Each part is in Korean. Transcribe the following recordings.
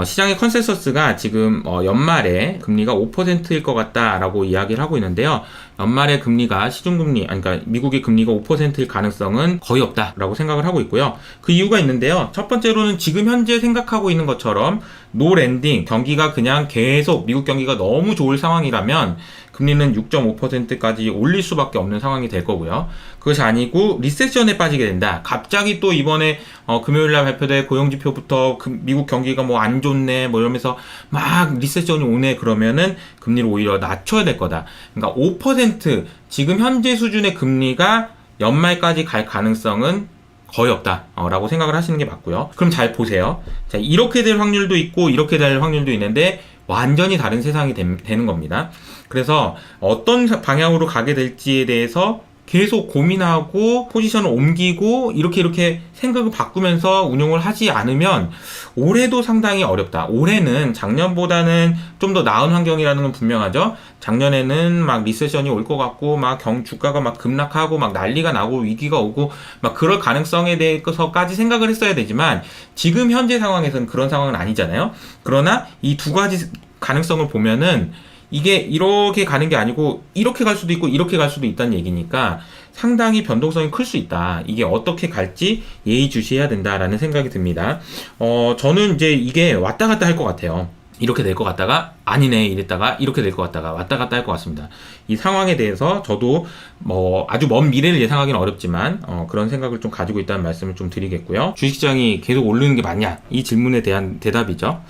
시장의 컨센서스가 지금 연말에 금리가 5%일 것 같다라고 이야기를 하고 있는데요. 연말에 금리가 시중금리, 그러니까 미국의 금리가 5%일 가능성은 거의 없다라고 생각을 하고 있고요. 그 이유가 있는데요. 첫 번째로는 지금 현재 생각하고 있는 것처럼 노 랜딩, 경기가 그냥 계속 미국 경기가 너무 좋을 상황이라면 금리는 6.5%까지 올릴 수밖에 없는 상황이 될 거고요. 그것이 아니고 리세션에 빠지게 된다. 갑자기 또 이번에 금요일날 발표될 고용지표부터 미국 경기가 뭐 안 좋네 뭐 이러면서 막 리세션이 오네 그러면은 금리를 오히려 낮춰야 될 거다. 그러니까 5% 지금 현재 수준의 금리가 연말까지 갈 가능성은 거의 없다 라고 생각을 하시는 게 맞고요. 그럼 잘 보세요. 자, 이렇게 될 확률도 있고 이렇게 될 확률도 있는데 완전히 다른 세상이 되는 겁니다. 그래서 어떤 방향으로 가게 될지에 대해서 계속 고민하고 포지션을 옮기고 이렇게 생각을 바꾸면서 운용을 하지 않으면 올해도 상당히 어렵다. 올해는 작년보다는 좀 더 나은 환경이라는 건 분명하죠. 작년에는 막 리세션이 올 것 같고 막 주가가 막 급락하고 막 난리가 나고 위기가 오고 막 그럴 가능성에 대해서까지 생각을 했어야 되지만 지금 현재 상황에서는 그런 상황은 아니잖아요. 그러나 이 두 가지 가능성을 보면은 이게 이렇게 가는 게 아니고 이렇게 갈 수도 있고 이렇게 갈 수도 있다는 얘기니까 상당히 변동성이 클 수 있다. 이게 어떻게 갈지 예의주시해야 된다라는 생각이 듭니다. 저는 이제 이게 왔다 갔다 할 것 같아요. 이렇게 될 것 같다가 아니네 이랬다가 이렇게 될 것 같다가 왔다 갔다 할 것 같습니다. 이 상황에 대해서 저도 뭐 아주 먼 미래를 예상하기는 어렵지만 그런 생각을 좀 가지고 있다는 말씀을 좀 드리겠고요. 주식시장이 계속 오르는 게 맞냐? 이 질문에 대한 대답이죠.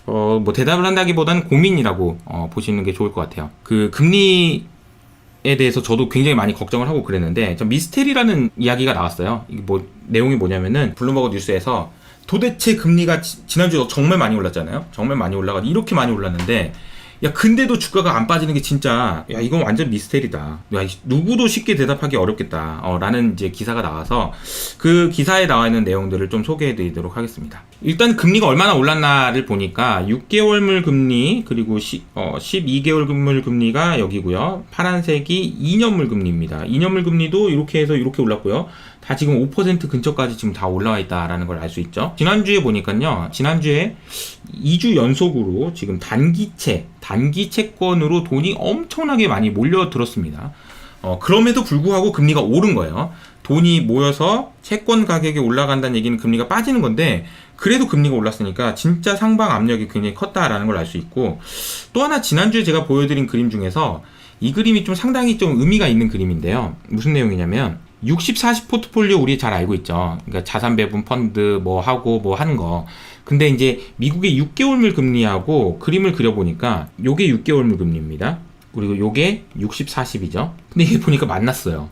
뭐 대답을 한다기보다는 고민이라고 보시는 게 좋을 것 같아요. 그 금리에 대해서 저도 굉장히 많이 걱정을 하고 그랬는데 미스테리라는 이야기가 나왔어요. 이게 뭐 내용이 뭐냐면은 블룸버그 뉴스에서 도대체 금리가 지난주에 정말 많이 올랐잖아요. 정말 많이 올라가지고 이렇게 많이 올랐는데 야 근데도 주가가 안 빠지는 게 진짜 야 이건 완전 미스테리다. 야 누구도 쉽게 대답하기 어렵겠다. 라는 이제 기사가 나와서 그 기사에 나와 있는 내용들을 좀 소개해 드리도록 하겠습니다. 일단 금리가 얼마나 올랐나를 보니까 6개월물 금리 그리고 12개월물 금리가 여기고요. 파란색이 2년물 금리입니다. 2년물 금리도 이렇게 해서 이렇게 올랐고요. 다 지금 5% 근처까지 지금 다 올라와 있다라는 걸 알 수 있죠. 지난주에 보니까요. 지난주에 2주 연속으로 지금 단기 채권으로 돈이 엄청나게 많이 몰려들었습니다. 그럼에도 불구하고 금리가 오른 거예요. 돈이 모여서 채권 가격이 올라간다는 얘기는 금리가 빠지는 건데 그래도 금리가 올랐으니까 진짜 상방 압력이 굉장히 컸다라는 걸 알 수 있고 또 하나 지난주에 제가 보여드린 그림 중에서 이 그림이 좀 상당히 좀 의미가 있는 그림인데요. 무슨 내용이냐면 60-40 포트폴리오 우리 잘 알고 있죠. 그러니까 자산 배분 펀드 뭐 하고 뭐 하는 거. 근데 이제 미국의 6개월물 금리하고 그림을 그려보니까 요게 6개월물 금리입니다. 그리고 요게 60-40이죠. 근데 이게 보니까 만났어요.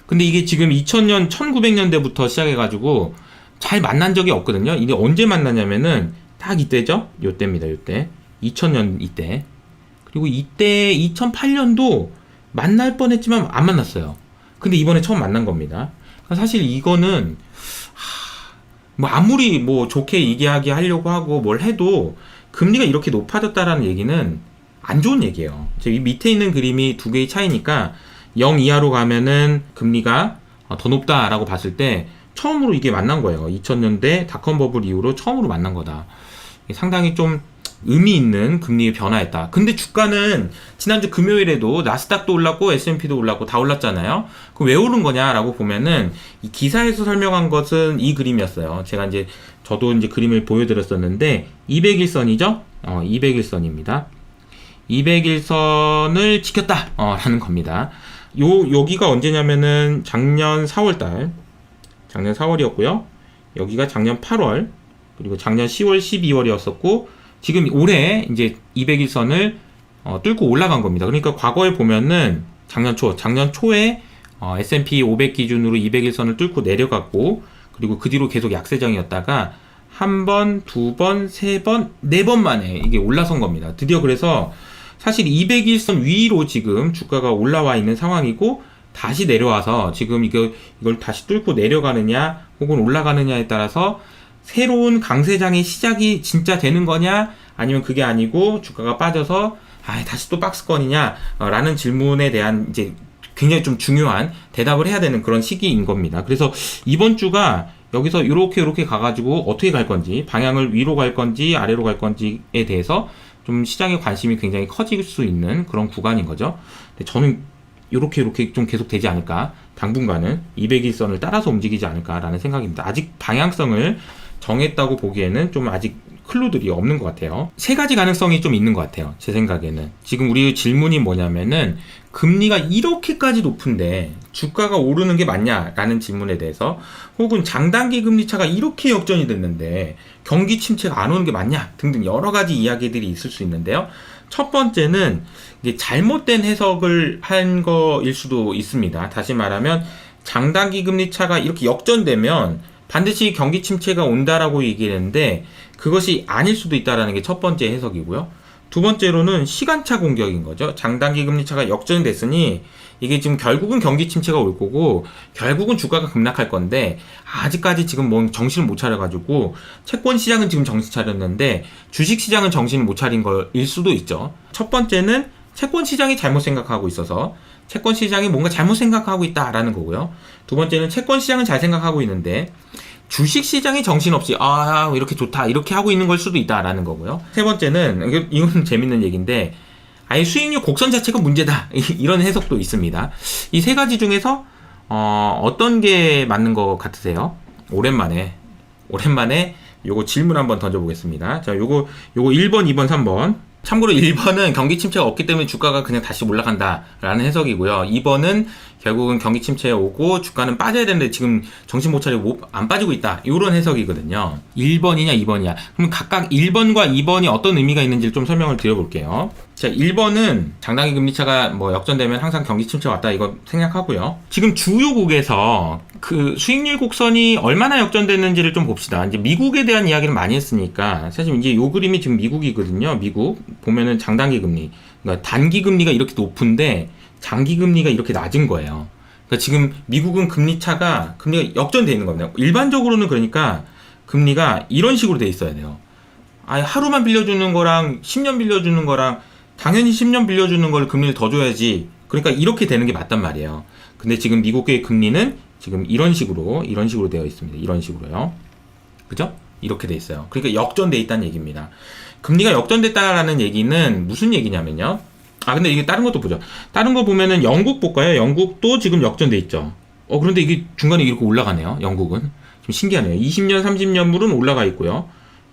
근데 이게 지금 2000년, 1900년대부터 시작해가지고 잘 만난 적이 없거든요. 이게 언제 만나냐면은 딱 이때죠. 요때입니다. 요때. 2000년 이때. 그리고 이때 2008년도 만날 뻔했지만 안 만났어요. 근데 이번에 처음 만난 겁니다. 사실 이거는 뭐 아무리 뭐 좋게 얘기하게 하려고 하고 뭘 해도 금리가 이렇게 높아졌다라는 얘기는 안 좋은 얘기예요. 이 밑에 있는 그림이 두 개의 차이니까 0 이하로 가면은 금리가 더 높다라고 봤을 때 처음으로 이게 만난 거예요. 2000년대 닷컴 버블 이후로 처음으로 만난 거다. 상당히 좀 의미 있는 금리의 변화였다. 근데 주가는 지난주 금요일에도 나스닥도 올랐고 S&P도 올랐고 다 올랐잖아요. 그럼 왜 오른 거냐라고 보면은 이 기사에서 설명한 것은 이 그림이었어요. 저도 이제 그림을 보여드렸었는데 200일선이죠? 200일선입니다. 200일선을 지켰다 라는 겁니다. 여기가 언제냐면은 작년 4월이었고요. 여기가 작년 8월 그리고 작년 10월, 12월이었었고 지금 올해 이제 200일선을 뚫고 올라간 겁니다. 그러니까 과거에 보면은 작년 초에 S&P 500 기준으로 200일선을 뚫고 내려갔고 그리고 그 뒤로 계속 약세장이었다가 한 번, 두 번, 세 번, 네 번 만에 이게 올라선 겁니다. 드디어 그래서 사실 200일선 위로 지금 주가가 올라와 있는 상황이고 다시 내려와서 지금 이걸 다시 뚫고 내려가느냐 혹은 올라가느냐에 따라서 새로운 강세장의 시작이 진짜 되는 거냐 아니면 그게 아니고 주가가 빠져서 다시 또 박스권이냐 라는 질문에 대한 이제 굉장히 좀 중요한 대답을 해야 되는 그런 시기인 겁니다. 그래서 이번 주가 여기서 이렇게 가가지고 어떻게 갈 건지, 방향을 위로 갈 건지 아래로 갈 건지에 대해서 좀 시장의 관심이 굉장히 커질 수 있는 그런 구간인 거죠. 근데 저는 이렇게 좀 계속 되지 않을까, 당분간은 200일선을 따라서 움직이지 않을까라는 생각입니다. 아직 방향성을 정했다고 보기에는 좀 아직 클루들이 없는 것 같아요. 세 가지 가능성이 좀 있는 것 같아요, 제 생각에는. 지금 우리 질문이 뭐냐면은, 금리가 이렇게까지 높은데 주가가 오르는 게 맞냐라는 질문에 대해서, 혹은 장단기 금리 차가 이렇게 역전이 됐는데 경기 침체가 안 오는 게 맞냐 등등 여러 가지 이야기들이 있을 수 있는데요. 첫 번째는 이게 잘못된 해석을 한 거일 수도 있습니다. 다시 말하면 장단기 금리 차가 이렇게 역전되면 반드시 경기 침체가 온다라고 얘기했는데 그것이 아닐 수도 있다라는 게 첫 번째 해석이고요. 두 번째로는 시간차 공격인 거죠. 장단기 금리 차가 역전됐으니 이게 지금 결국은 경기 침체가 올 거고 결국은 주가가 급락할 건데 아직까지 지금 뭐 정신을 못 차려가지고 채권 시장은 지금 정신 차렸는데 주식 시장은 정신을 못 차린 거일 수도 있죠. 첫 번째는 채권 시장이 잘못 생각하고 있어서 채권 시장이 뭔가 잘못 생각하고 있다라는 거고요. 두 번째는 채권 시장은 잘 생각하고 있는데 주식 시장이 정신없이 이렇게 좋다 이렇게 하고 있는 걸 수도 있다라는 거고요. 세 번째는 이건 재밌는 얘기인데 아예 수익률 곡선 자체가 문제다 이런 해석도 있습니다. 이 세 가지 중에서 어떤 게 맞는 것 같으세요? 오랜만에 요거 질문 한번 던져보겠습니다. 자, 요거 1번, 2번, 3번. 참고로 1번은 경기 침체가 없기 때문에 주가가 그냥 다시 올라간다 라는 해석이고요. 2번은 결국은 경기 침체에 오고 주가는 빠져야 되는데 지금 정신 못 차리고 안 빠지고 있다, 이런 해석이거든요. 1번이냐 2번이냐, 그럼 각각 1번과 2번이 어떤 의미가 있는지를 좀 설명을 드려볼게요. 자, 1번은 장단기 금리차가 뭐 역전되면 항상 경기 침체가 왔다 이거 생략하고요. 지금 주요국에서 그 수익률 곡선이 얼마나 역전됐는지를 좀 봅시다. 이제 미국에 대한 이야기를 많이 했으니까 사실 이제 요 그림이 지금 미국이거든요. 미국 보면은 장단기 금리, 그러니까 단기 금리가 이렇게 높은데 장기 금리가 이렇게 낮은 거예요. 그러니까 지금 미국은 금리가 역전되어 있는 겁니다. 일반적으로는 그러니까 금리가 이런 식으로 돼 있어야 돼요. 하루만 빌려주는 거랑 10년 빌려주는 거랑 당연히 10년 빌려주는 걸 금리를 더 줘야지. 그러니까 이렇게 되는 게 맞단 말이에요. 근데 지금 미국의 금리는 지금 이런 식으로 되어 있습니다. 이런 식으로요. 그죠? 이렇게 돼 있어요. 그러니까 역전돼 있다는 얘기입니다. 금리가 역전됐다라는 얘기는 무슨 얘기냐면요. 근데 이게 다른 것도 보죠. 다른 거 보면은 영국 볼까요? 영국도 지금 역전돼 있죠. 그런데 이게 중간에 이렇게 올라가네요. 영국은. 좀 신기하네요. 20년, 30년 물은 올라가 있고요.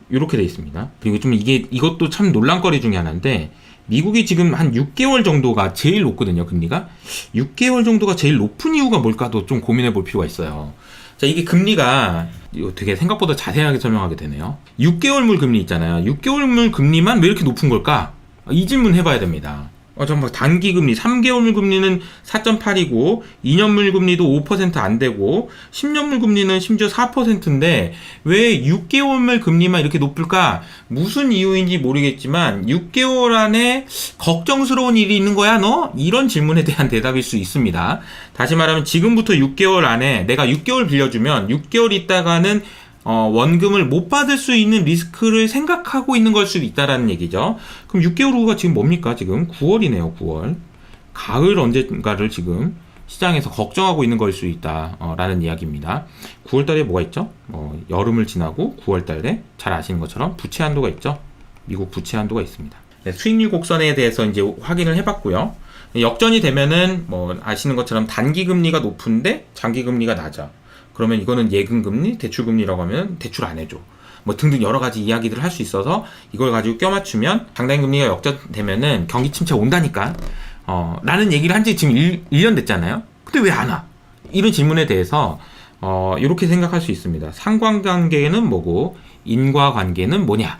이렇게 돼 있습니다. 그리고 좀 이것도 참 논란거리 중에 하나인데, 미국이 지금 한 6개월 정도가 제일 높거든요, 금리가. 6개월 정도가 제일 높은 이유가 뭘까도 좀 고민해 볼 필요가 있어요. 자, 이게 금리가 이거 되게 생각보다 자세하게 설명하게 되네요. 6개월물 금리 있잖아요. 6개월물 금리만 왜 이렇게 높은 걸까? 이 질문 해봐야 됩니다. 정말 단기 금리, 3개월물 금리는 4.8이고 2년물 금리도 5% 안 되고 10년물 금리는 심지어 4%인데 왜 6개월물 금리만 이렇게 높을까? 무슨 이유인지 모르겠지만 6개월 안에 걱정스러운 일이 있는 거야 너? 이런 질문에 대한 대답일 수 있습니다. 다시 말하면 지금부터 6개월 안에 내가 6개월 빌려주면 6개월 있다가는 원금을 못 받을 수 있는 리스크를 생각하고 있는 걸 수도 있다라는 얘기죠. 그럼 6개월 후가 지금 뭡니까? 지금 9월이네요. 9월. 가을 언젠가를 지금 시장에서 걱정하고 있는 걸 수 있다 라는 이야기입니다. 9월 달에 뭐가 있죠? 여름을 지나고 9월 달에 잘 아시는 것처럼 부채 한도가 있죠. 미국 부채 한도가 있습니다. 네, 수익률 곡선에 대해서 이제 확인을 해봤고요. 역전이 되면은 뭐 아시는 것처럼 단기 금리가 높은데 장기 금리가 낮아. 그러면 이거는 예금금리, 대출금리라고 하면 대출 안 해줘. 뭐 등등 여러 가지 이야기들을 할 수 있어서 이걸 가지고 껴맞추면 장단기 금리가 역전되면은 경기 침체 온다니까. 라는 얘기를 한 지 지금 1년 됐잖아요. 근데 왜 안 와? 이런 질문에 대해서 이렇게 생각할 수 있습니다. 상관관계는 뭐고 인과관계는 뭐냐?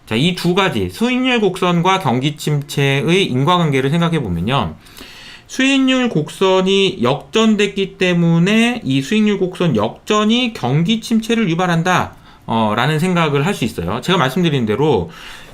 자, 이 두 가지 수익률 곡선과 경기 침체의 인과관계를 생각해 보면요. 수익률 곡선이 역전됐기 때문에 이 수익률 곡선 역전이 경기 침체를 유발한다 라는 생각을 할 수 있어요. 제가 말씀드린 대로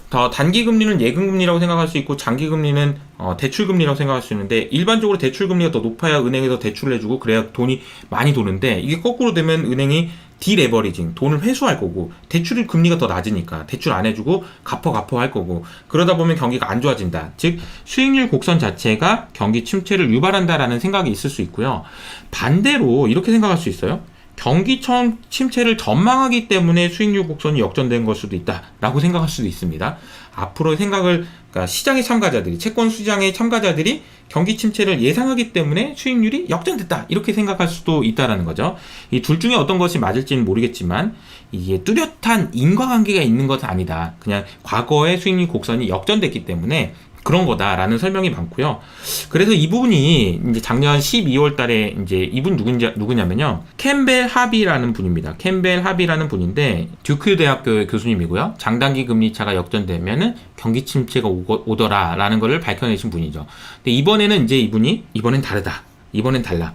더 단기 금리는 예금금리라고 생각할 수 있고 장기 금리는 대출금리라고 생각할 수 있는데, 일반적으로 대출금리가 더 높아야 은행에서 대출을 해주고 그래야 돈이 많이 도는데, 이게 거꾸로 되면 은행이 디레버리징, 돈을 회수할 거고, 대출 금리가 더 낮으니까 대출 안 해주고 갚어 할 거고, 그러다 보면 경기가 안 좋아진다. 즉 수익률 곡선 자체가 경기 침체를 유발한다라는 생각이 있을 수 있고요. 반대로 이렇게 생각할 수 있어요. 경기 침체를 전망하기 때문에 수익률 곡선이 역전된 걸 수도 있다라고 생각할 수도 있습니다. 앞으로 그러니까 시장의 참가자들이, 채권 시장의 참가자들이 경기 침체를 예상하기 때문에 수익률이 역전됐다, 이렇게 생각할 수도 있다라는 거죠. 이 둘 중에 어떤 것이 맞을지는 모르겠지만 이게 뚜렷한 인과관계가 있는 것은 아니다. 그냥 과거의 수익률 곡선이 역전됐기 때문에 그런 거다라는 설명이 많고요. 그래서 이 부분이 이제 작년 12월 달에 이제 이분 누구냐면요. 캠벨 하비라는 분입니다. 캠벨 하비라는 분인데 듀크 대학교의 교수님이고요. 장단기 금리 차가 역전되면은 경기 침체가 오더라라는 것을 밝혀내신 분이죠. 근데 이번에는 이제 이번엔 다르다. 이번엔 달라.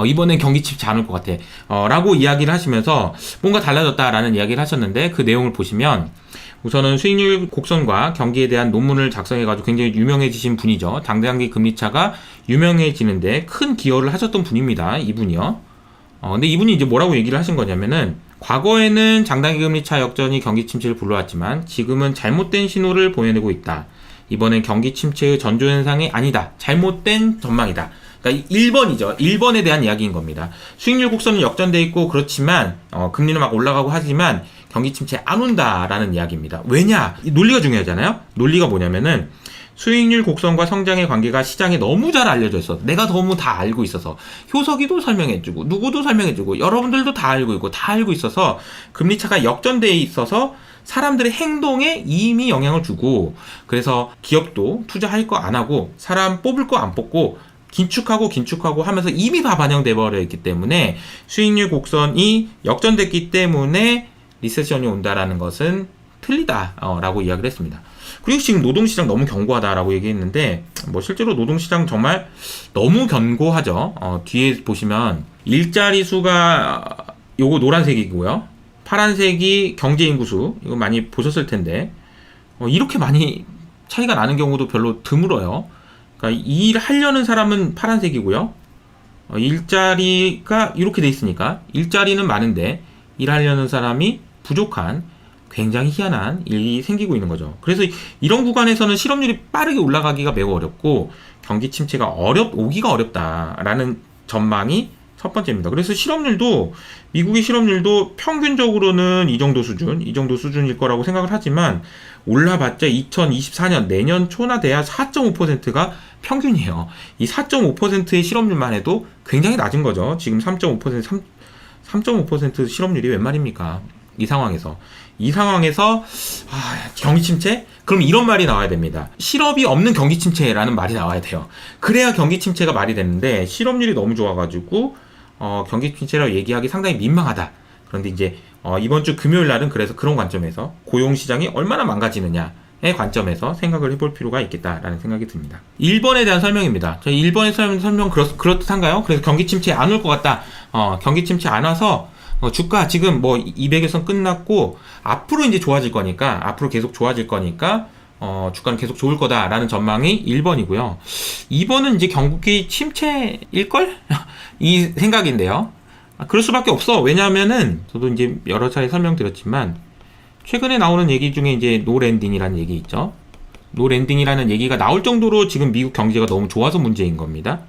이번엔 경기 침체 안 올 것 같아. 라고 이야기를 하시면서 뭔가 달라졌다라는 이야기를 하셨는데 그 내용을 보시면 우선은 수익률 곡선과 경기에 대한 논문을 작성해가지고 굉장히 유명해지신 분이죠. 장단기 금리차가 유명해지는데 큰 기여를 하셨던 분입니다. 이분이요. 근데 이분이 이제 뭐라고 얘기를 하신 거냐면은 과거에는 장단기 금리차 역전이 경기 침체를 불러왔지만 지금은 잘못된 신호를 보여내고 있다. 이번엔 경기 침체의 전조현상이 아니다. 잘못된 전망이다. 그러니까 1번이죠. 1번에 대한 이야기인 겁니다. 수익률 곡선은 역전돼 있고 그렇지만 금리는 막 올라가고 하지만 경기 침체 안 온다라는 이야기입니다. 왜냐? 이 논리가 중요하잖아요. 논리가 뭐냐면은 수익률 곡선과 성장의 관계가 시장에 너무 잘 알려져 있어. 내가 너무 다 알고 있어서 효석이도 설명해주고 누구도 설명해주고 여러분들도 다 알고 있고 다 알고 있어서 금리차가 역전돼 있어서 사람들의 행동에 이미 영향을 주고 그래서 기업도 투자할 거 안 하고 사람 뽑을 거 안 뽑고 긴축하고 하면서 이미 다 반영돼 버려 있기 때문에 수익률 곡선이 역전됐기 때문에 리세션이 온다라는 것은 틀리다 라고 이야기를 했습니다. 그리고 지금 노동시장 너무 견고하다라고 얘기했는데 뭐 실제로 노동시장 정말 너무 견고하죠. 뒤에 보시면 일자리 수가 요거 노란색이고요. 파란색이 경제인구수, 이거 많이 보셨을 텐데 이렇게 많이 차이가 나는 경우도 별로 드물어요. 그러니까 일하려는 사람은 파란색이고요. 일자리가 이렇게 돼 있으니까 일자리는 많은데 일하려는 사람이 부족한 굉장히 희한한 일이 생기고 있는 거죠. 그래서 이런 구간에서는 실업률이 빠르게 올라가기가 매우 어렵고 경기 침체가 오기가 어렵다라는 전망이 첫 번째입니다. 그래서 실업률도 미국의 실업률도 평균적으로는 이 정도 수준일 거라고 생각을 하지만 올라봤자 2024년 내년 초나 돼야 4.5%가 평균이에요. 이 4.5%의 실업률만 해도 굉장히 낮은 거죠. 지금 3.5% 실업률이 웬 말입니까? 이 상황에서 경기 침체? 그럼 이런 말이 나와야 됩니다. 실업이 없는 경기 침체라는 말이 나와야 돼요. 그래야 경기 침체가 말이 되는데 실업률이 너무 좋아가지고 경기 침체라고 얘기하기 상당히 민망하다. 그런데 이제 이번 주 금요일 날은 그래서 그런 관점에서 고용 시장이 얼마나 망가지느냐의 관점에서 생각을 해볼 필요가 있겠다라는 생각이 듭니다. 1번에 대한 설명입니다. 저희 1번의 설명 그렇듯한가요? 그래서 경기 침체 안 올 것 같다. 경기 침체 안 와서 주가 지금 뭐 200에선 끝났고 앞으로 이제 좋아질 거니까 앞으로 계속 좋아질 거니까 주가는 계속 좋을 거다라는 전망이 1번이고요. 2번은 이제 경기 침체일걸? 이 생각인데요. 그럴 수밖에 없어. 왜냐하면은 저도 이제 여러 차례 설명드렸지만 최근에 나오는 얘기 중에 이제 노랜딩이라는 얘기 있죠. 노랜딩이라는 얘기가 나올 정도로 지금 미국 경제가 너무 좋아서 문제인 겁니다.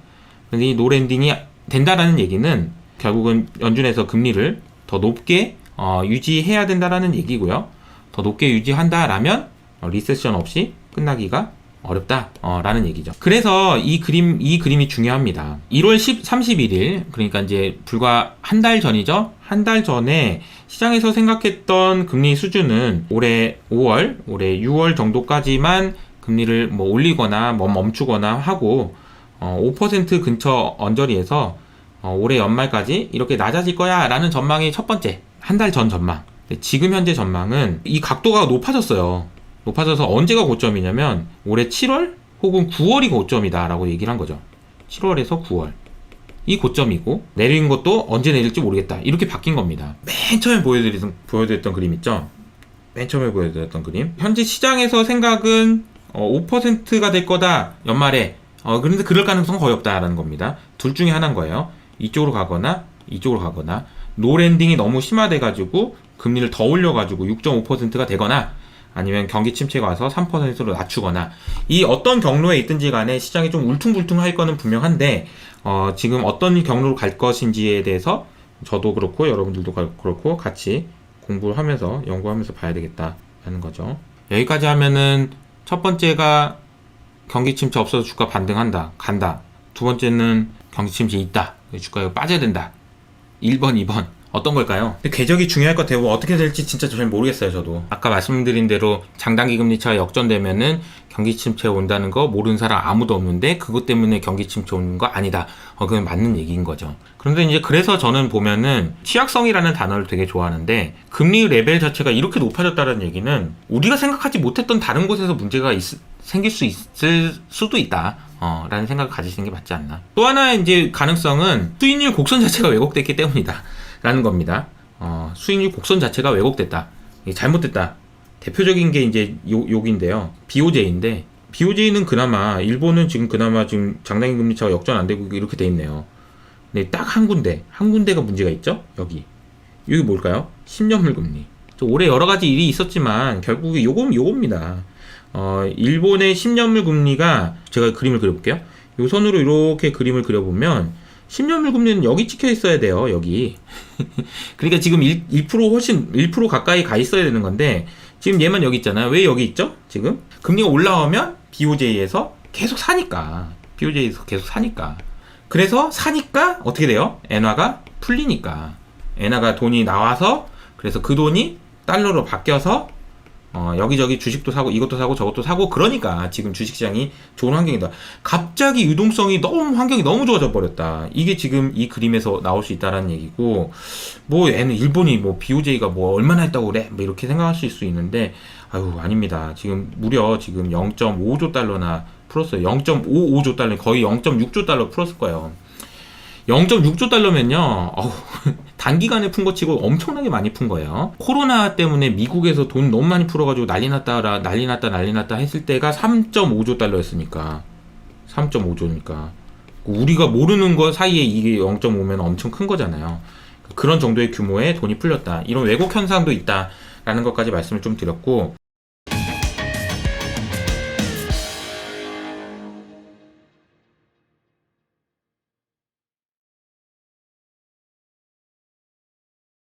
근데 이 노랜딩이 된다라는 얘기는 결국은 연준에서 금리를 더 높게 유지해야 된다라는 얘기고요. 더 높게 유지한다라면 리세션 없이 끝나기가 어렵다라는 얘기죠. 그래서 이 그림이 중요합니다. 1월 31일 그러니까 이제 불과 한 달 전이죠. 한 달 전에 시장에서 생각했던 금리 수준은 올해 5월, 올해 6월 정도까지만 금리를 뭐 올리거나 뭐 멈추거나 하고 5% 근처 언저리에서 올해 연말까지 이렇게 낮아질 거야 라는 전망이 첫 번째, 한 달 전 전망. 지금 현재 전망은 이 각도가 높아져서 언제가 고점이냐면 올해 7월 혹은 9월이 고점이다 라고 얘기를 한 거죠. 7월에서 9월 이 고점이고 내리는 것도 언제 내릴지 모르겠다 이렇게 바뀐 겁니다. 맨 처음에 보여드렸던 그림 있죠. 맨 처음에 보여드렸던 그림, 현재 시장에서 생각은 5%가 될 거다 연말에. 그런데 그럴 가능성은 거의 없다라는 겁니다. 둘 중에 하나인 거예요. 이쪽으로 가거나 이쪽으로 가거나 노랜딩이 너무 심화돼가지고 금리를 더 올려가지고 6.5%가 되거나 아니면 경기 침체가 와서 3%로 낮추거나, 이 어떤 경로에 있든지 간에 시장이 좀 울퉁불퉁할 거는 분명한데 지금 어떤 경로로 갈 것인지에 대해서 저도 그렇고 여러분들도 그렇고 같이 공부를 하면서 연구하면서 봐야 되겠다라는 거죠. 여기까지 하면은 첫 번째가 경기 침체 없어서 주가 반등한다, 간다. 두 번째는 경기 침체 있다, 주가가 빠져야 된다. 1번, 2번 어떤 걸까요? 근데 궤적이 중요할 것 같아요. 뭐 어떻게 될지 진짜 잘 모르겠어요. 저도 아까 말씀드린 대로 장단기 금리차가 역전되면은 경기 침체 온다는 거 모르는 사람 아무도 없는데 그것 때문에 경기 침체 오는 거 아니다. 그건 맞는 얘기인 거죠. 그런데 이제 그래서 저는 보면은 취약성이라는 단어를 되게 좋아하는데, 금리 레벨 자체가 이렇게 높아졌다는 얘기는 우리가 생각하지 못했던 다른 곳에서 문제가 생길 수 있을 수도 있다. 라는 생각을 가지시는 게 맞지 않나. 또 하나의 이제 가능성은 수익률 곡선 자체가 왜곡됐기 때문이다. 라는 겁니다. 수익률 곡선 자체가 왜곡됐다. 이게 잘못됐다. 대표적인 게 이제 여기인데요. BOJ인데, BOJ는 그나마, 일본은 지금 그나마 지금 장단기 금리차가 역전 안 되고 이렇게 돼 있네요. 근데 딱 한 군데가 문제가 있죠? 여기 뭘까요? 10년물 금리. 올해 여러 가지 일이 있었지만, 결국에 요겁니다. 일본의 10년물 금리가, 제가 그림을 그려볼게요. 요 선으로 이렇게 그림을 그려보면 10년물 금리는 여기 찍혀 있어야 돼요. 여기. 그러니까 지금 1% 가까이 가 있어야 되는 건데, 지금 얘만 여기 있잖아요. 왜 여기 있죠? 지금 금리가 올라오면 BOJ에서 계속 사니까. 그래서 사니까 어떻게 돼요? 엔화가 풀리니까. 엔화가 돈이 나와서, 그래서 그 돈이 달러로 바뀌어서 여기저기 주식도 사고 이것도 사고 저것도 사고, 그러니까 지금 주식시장이 좋은 환경이다. 갑자기 환경이 너무 좋아져 버렸다. 이게 지금 이 그림에서 나올 수 있다라는 얘기고, 뭐 일본이 뭐 BOJ가 뭐 얼마나 했다고 그래? 뭐 이렇게 생각하실 수 있는데, 아닙니다. 지금 무려 지금 0.5조 달러나 풀었어요. 0.55조 달러, 거의 0.6조 달러 풀었을 거예요. 0.6조 달러면요, 단기간에 푼 거 치고 엄청나게 많이 푼 거예요. 코로나 때문에 미국에서 돈 너무 많이 풀어가지고 난리 났다 했을 때가 3.5조 달러였으니까. 3.5조니까. 우리가 모르는 거 사이에 이게 0.5면 엄청 큰 거잖아요. 그런 정도의 규모의 돈이 풀렸다. 이런 왜곡 현상도 있다라는 것까지 말씀을 좀 드렸고,